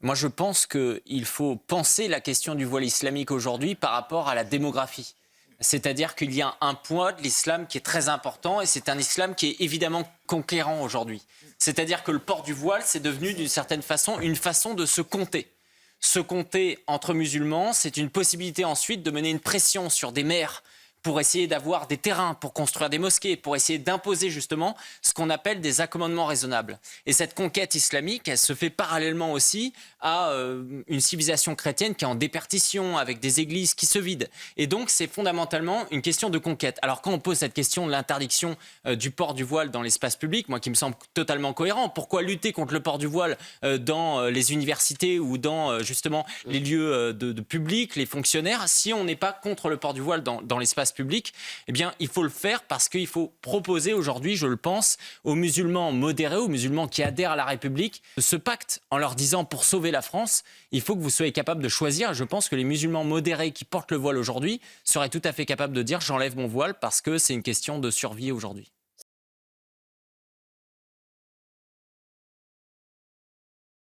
Moi, je pense qu'il faut penser la question du voile islamique aujourd'hui par rapport à la démographie. C'est-à-dire qu'il y a un poids de l'islam qui est très important et c'est un islam qui est évidemment conquérant aujourd'hui. C'est-à-dire que le port du voile, c'est devenu d'une certaine façon une façon de se compter. Se compter entre musulmans, c'est une possibilité ensuite de mener une pression sur des mères pour essayer d'avoir des terrains, pour construire des mosquées, pour essayer d'imposer justement ce qu'on appelle des accommodements raisonnables. Et cette conquête islamique, elle se fait parallèlement aussi à une civilisation chrétienne qui est en déperdition, avec des églises qui se vident. Et donc, c'est fondamentalement une question de conquête. Alors, quand on pose cette question de l'interdiction du port du voile dans l'espace public, moi qui me semble totalement cohérent, pourquoi lutter contre le port du voile dans les universités ou dans justement les lieux de public, les fonctionnaires, si on n'est pas contre le port du voile dans l'espace public, eh bien, il faut le faire parce qu'il faut proposer aujourd'hui, je le pense, aux musulmans modérés, aux musulmans qui adhèrent à la République, ce pacte en leur disant pour sauver la France, il faut que vous soyez capables de choisir. Je pense que les musulmans modérés qui portent le voile aujourd'hui seraient tout à fait capables de dire j'enlève mon voile parce que c'est une question de survie aujourd'hui.